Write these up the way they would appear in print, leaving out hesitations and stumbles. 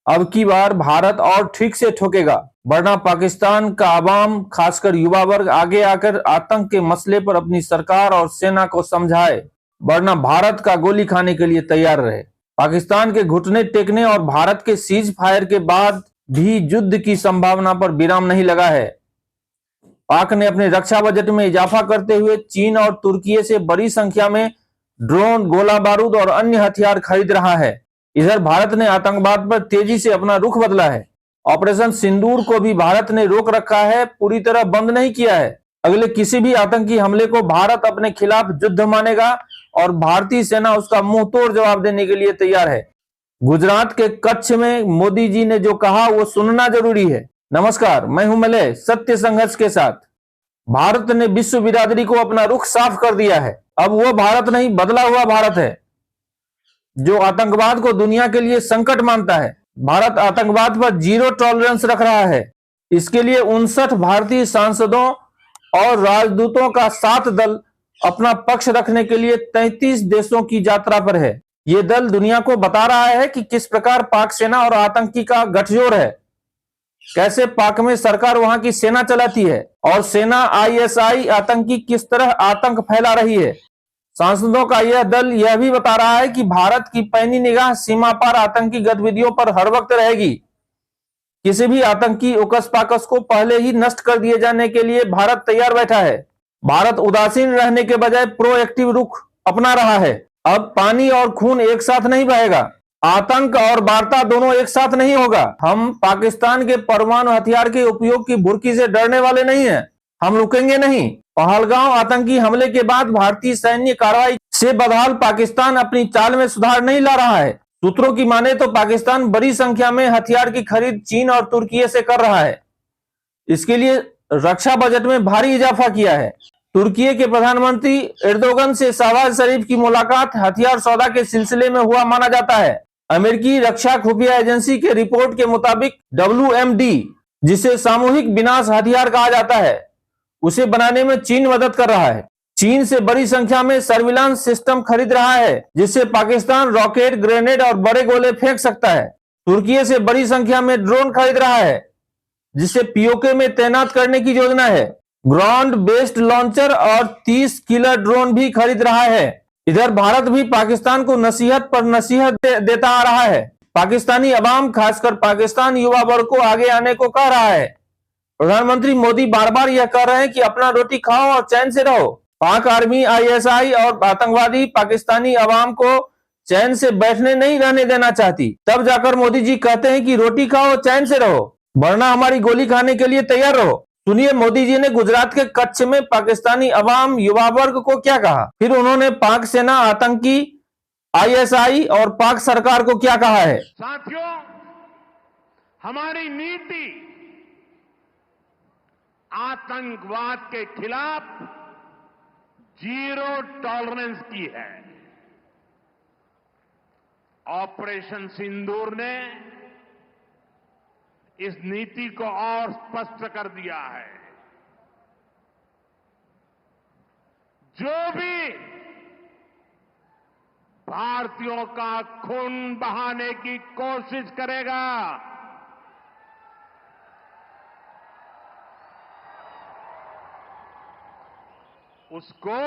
अब की बार भारत और ठीक से ठोकेगा, वरना पाकिस्तान का अवाम खासकर युवा वर्ग आगे आकर आतंक के मसले पर अपनी सरकार और सेना को समझाए, वरना भारत का गोली खाने के लिए तैयार रहे। पाकिस्तान के घुटने टेकने और भारत के सीज फायर के बाद भी युद्ध की संभावना पर विराम नहीं लगा है। पाक ने अपने रक्षा बजट में इजाफा करते हुए चीन और तुर्की से बड़ी संख्या में ड्रोन, गोला बारूद और अन्य हथियार खरीद रहा है। इधर भारत ने आतंकवाद पर तेजी से अपना रुख बदला है। ऑपरेशन सिंदूर को भी भारत ने रोक रखा है, पूरी तरह बंद नहीं किया है। अगले किसी भी आतंकी हमले को भारत अपने खिलाफ युद्ध मानेगा और भारतीय सेना उसका मुंह तोड़ जवाब देने के लिए तैयार है। गुजरात के कच्छ में मोदी जी ने जो कहा वो सुनना जरूरी है। नमस्कार, मैं हूं मलय, सत्य संघर्ष के साथ। भारत ने विश्व बिरादरी को अपना रुख साफ कर दिया है। अब वो भारत नहीं, बदला हुआ भारत है जो आतंकवाद को दुनिया के लिए संकट मानता है। भारत आतंकवाद पर जीरो टॉलरेंस रख रहा है। इसके लिए 59 भारतीय सांसदों और राजदूतों का 7 दल अपना पक्ष रखने के लिए 33 देशों की यात्रा पर है। ये दल दुनिया को बता रहा है कि किस प्रकार पाक सेना और आतंकी का गठजोड़ है, कैसे पाक में सरकार वहां की सेना चलाती है और सेना आईएसआई आतंकी किस तरह आतंक फैला रही है। सांसदों का यह दल यह भी बता रहा है कि भारत की पैनी निगाह सीमा पार आतंकी गतिविधियों पर हर वक्त रहेगी। किसी भी आतंकी उकस पाकस को पहले ही नष्ट कर दिए जाने के लिए भारत तैयार बैठा है। भारत उदासीन रहने के बजाय प्रोएक्टिव रुख अपना रहा है। अब पानी और खून एक साथ नहीं बहेगा, आतंक और वार्ता दोनों एक साथ नहीं होगा। हम पाकिस्तान के परमाणु हथियार के उपयोग की भुर्की से डरने वाले नहीं हैं। हम रुकेंगे नहीं। पहलगांव आतंकी हमले के बाद भारतीय सैन्य कार्रवाई से बदहाल पाकिस्तान अपनी चाल में सुधार नहीं ला रहा है। सूत्रों की माने तो पाकिस्तान बड़ी संख्या में हथियार की खरीद चीन और तुर्की से कर रहा है। इसके लिए रक्षा बजट में भारी इजाफा किया है। तुर्की के प्रधानमंत्री एर्दोगन से शहबाज शरीफ की मुलाकात हथियार सौदा के सिलसिले में हुआ माना जाता है। अमेरिकी रक्षा खुफिया एजेंसी के रिपोर्ट के मुताबिक WMD, जिसे सामूहिक विनाश हथियार कहा जाता है, उसे बनाने में चीन मदद कर रहा है। चीन से बड़ी संख्या में सर्विलांस सिस्टम खरीद रहा है, जिससे पाकिस्तान रॉकेट, ग्रेनेड और बड़े गोले फेंक सकता है। तुर्की से बड़ी संख्या में ड्रोन खरीद रहा है, जिसे पीओके में तैनात करने की योजना है। ग्राउंड बेस्ड लॉन्चर और 30 किलर ड्रोन भी खरीद रहा है। इधर भारत भी पाकिस्तान को नसीहत पर नसीहत देता आ रहा है। पाकिस्तानी अवाम, खासकर पाकिस्तान युवा वर्ग को आगे आने को कह रहा है। प्रधानमंत्री मोदी बार बार यह कह रहे हैं कि अपना रोटी खाओ और चैन से रहो। पाक आर्मी, आईएसआई और आतंकवादी पाकिस्तानी अवाम को चैन से बैठने नहीं रहने देना चाहती। तब जाकर मोदी जी कहते हैं कि रोटी खाओ, चैन से रहो, वरना हमारी गोली खाने के लिए तैयार रहो। सुनिए मोदी जी ने गुजरात के कच्छ में पाकिस्तानी अवाम, युवा वर्ग को क्या कहा। फिर उन्होंने पाक सेना, आतंकी, आईएसआई और पाक सरकार को क्या कहा है। साथियों, हमारी नीति आतंकवाद के खिलाफ जीरो टॉलरेंस की है। ऑपरेशन सिंदूर ने इस नीति को और स्पष्ट कर दिया है। जो भी भारतीयों का खून बहाने की कोशिश करेगा, उसको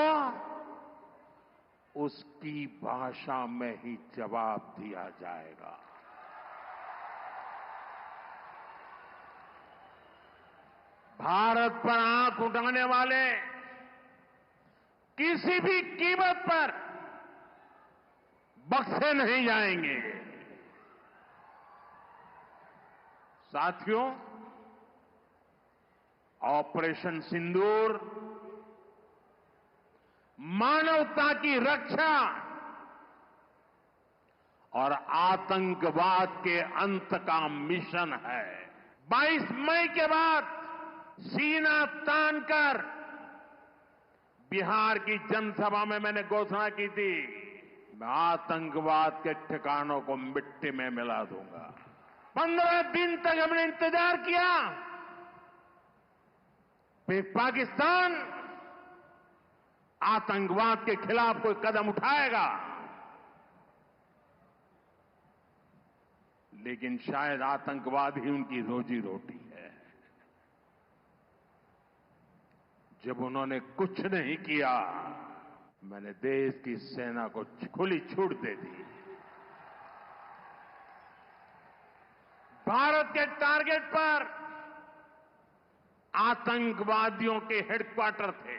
उसकी भाषा में ही जवाब दिया जाएगा। भारत पर आंख उठाने वाले किसी भी कीमत पर बख्शे नहीं जाएंगे। साथियों, ऑपरेशन सिंदूर मानवता की रक्षा और आतंकवाद के अंत का मिशन है। 22 मई के बाद सीना तानकर बिहार की जनसभा में मैंने घोषणा की थी, मैं आतंकवाद के ठिकानों को मिट्टी में मिला दूंगा। 15 दिन तक हमने इंतजार किया, फिर पाकिस्तान आतंकवाद के खिलाफ कोई कदम उठाएगा, लेकिन शायद आतंकवाद ही उनकी रोजी रोटी है। जब उन्होंने कुछ नहीं किया, मैंने देश की सेना को खुली छूट दे दी। भारत के टारगेट पर आतंकवादियों के हेडक्वार्टर थे।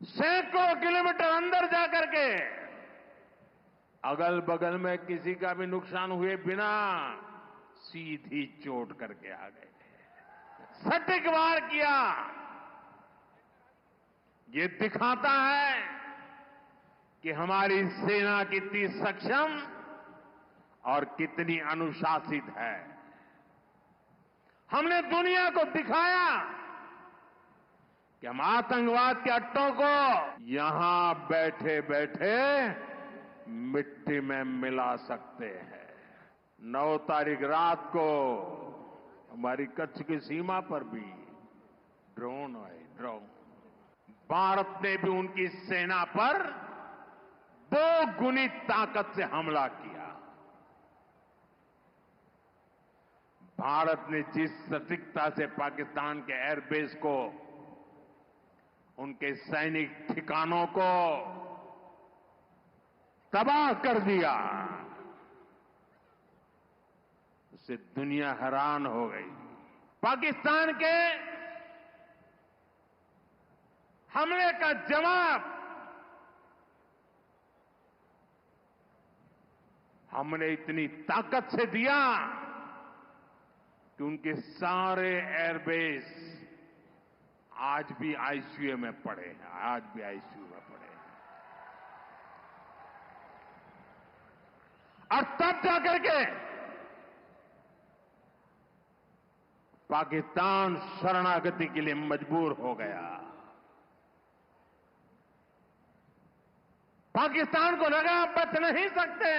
सैकड़ों किलोमीटर अंदर जाकर के अगल बगल में किसी का भी नुकसान हुए बिना सीधी चोट करके आ गए। सटीक वार किया। ये दिखाता है कि हमारी सेना कितनी सक्षम और कितनी अनुशासित है। हमने दुनिया को दिखाया कि हम आतंकवाद के अड्डों को यहां बैठे बैठे मिट्टी में मिला सकते हैं। 9 तारीख रात को हमारी कच्छ की सीमा पर भी ड्रोन आए। ड्रोन भारत ने भी उनकी सेना पर 2 गुनी ताकत से हमला किया। भारत ने जिस सटीकता से पाकिस्तान के एयरबेस को, उनके सैनिक ठिकानों को तबाह कर दिया, उससे दुनिया हैरान हो गई। पाकिस्तान के हमले का जवाब हमने इतनी ताकत से दिया कि उनके सारे एयरबेस आज भी आईसीयू में पड़े हैं। आज भी आईसीयू में पड़े हैं। और तब जाकर के पाकिस्तान शरणागति के लिए मजबूर हो गया। पाकिस्तान को लगा बच नहीं सकते।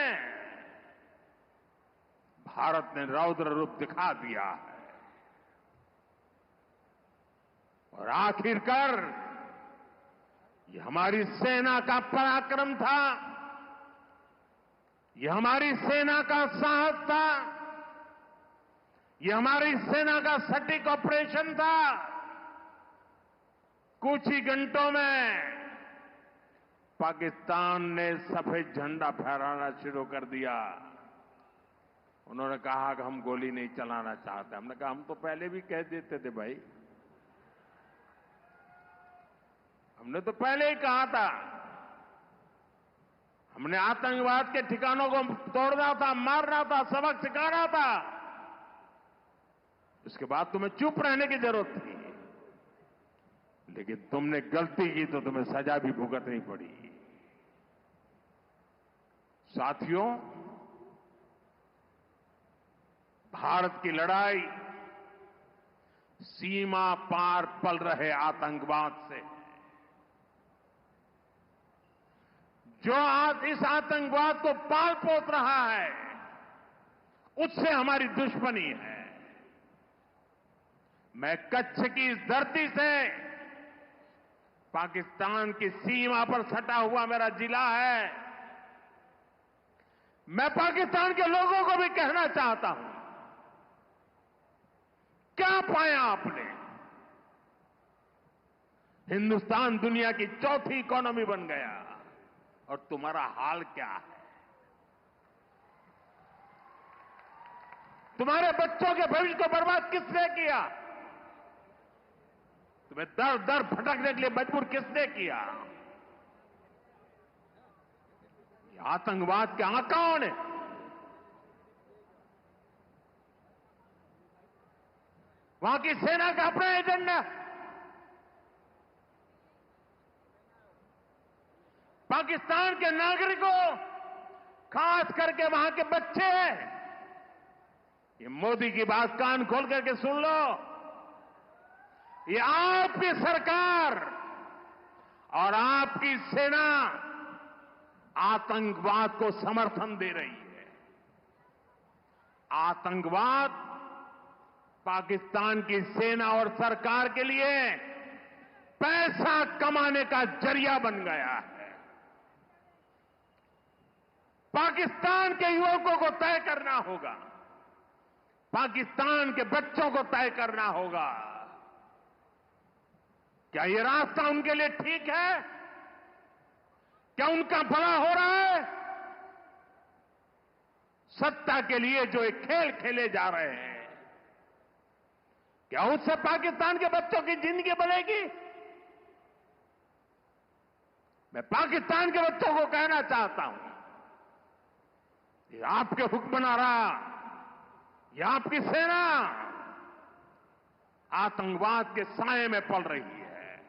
भारत ने रौद्र रूप दिखा दिया है और आखिरकार ये हमारी सेना का पराक्रम था, ये हमारी सेना का साहस था, ये हमारी सेना का सटीक ऑपरेशन था। कुछ ही घंटों में पाकिस्तान ने सफेद झंडा फहराना शुरू कर दिया। उन्होंने कहा कि हम गोली नहीं चलाना चाहते। हमने कहा हम तो पहले भी कह देते थे भाई, हमने तो पहले ही कहा था। हमने आतंकवाद के ठिकानों को तोड़ना था, मारना था, सबक सिखाना था। उसके बाद तुम्हें चुप रहने की जरूरत थी, लेकिन तुमने गलती की तो तुम्हें सजा भी भुगतनी पड़ी। साथियों, भारत की लड़ाई सीमा पार पल रहे आतंकवाद से। जो आज इस आतंकवाद को पाल पोस रहा है, उससे हमारी दुश्मनी है। मैं कच्छ की इस धरती से, पाकिस्तान की सीमा पर सटा हुआ मेरा जिला है, मैं पाकिस्तान के लोगों को भी कहना चाहता हूं, क्या पाया आपने? हिंदुस्तान दुनिया की चौथी इकोनॉमी बन गया और तुम्हारा हाल क्या है? तुम्हारे बच्चों के भविष्य को बर्बाद किसने किया? तुम्हें दर दर भटकने के लिए मजबूर किसने किया? ये आतंकवाद के आकाओं ने। वहां की सेना का अपना एजेंडा। पाकिस्तान के नागरिकों, खास करके वहां के बच्चे, ये मोदी की बात कान खोल करके सुन लो। ये आपकी सरकार और आपकी सेना आतंकवाद को समर्थन दे रही है। आतंकवाद पाकिस्तान की सेना और सरकार के लिए पैसा कमाने का जरिया बन गया है। पाकिस्तान के युवकों को तय करना होगा, पाकिस्तान के बच्चों को तय करना होगा, क्या ये रास्ता उनके लिए ठीक है? क्या उनका भला हो रहा है? सत्ता के लिए जो एक खेल खेले जा रहे हैं, क्या उससे पाकिस्तान के बच्चों की जिंदगी बनेगी? मैं पाकिस्तान के बच्चों को कहना चाहता हूं, ये आपके हुक्मनारा, ये आपकी सेना आतंकवाद के साए में पल रही है।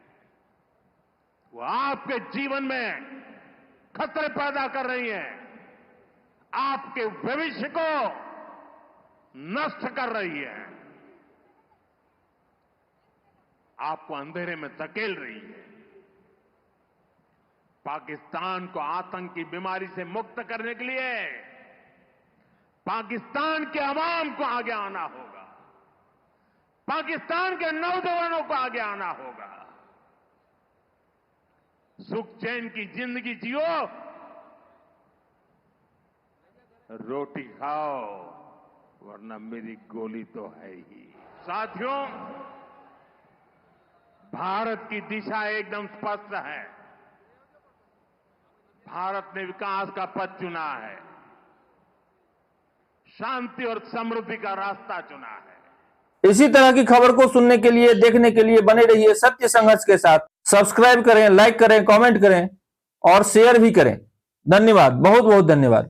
वो आपके जीवन में खतरे पैदा कर रही है, आपके भविष्य को नष्ट कर रही है, आपको अंधेरे में धकेल रही है। पाकिस्तान को आतंक की बीमारी से मुक्त करने के लिए पाकिस्तान के अवाम को आगे आना होगा, पाकिस्तान के नौजवानों को आगे आना होगा। सुख चैन की जिंदगी जियो, रोटी खाओ, वरना मेरी गोली तो है ही। साथियों, भारत की दिशा एकदम स्पष्ट है। भारत ने विकास का पथ चुना है, शांति और समृद्धि का रास्ता चुना है। इसी तरह की खबर को सुनने के लिए, देखने के लिए बने रहिए सत्य संघर्ष के साथ। सब्सक्राइब करें, लाइक करें, कमेंट करें और शेयर भी करें। धन्यवाद, बहुत बहुत धन्यवाद।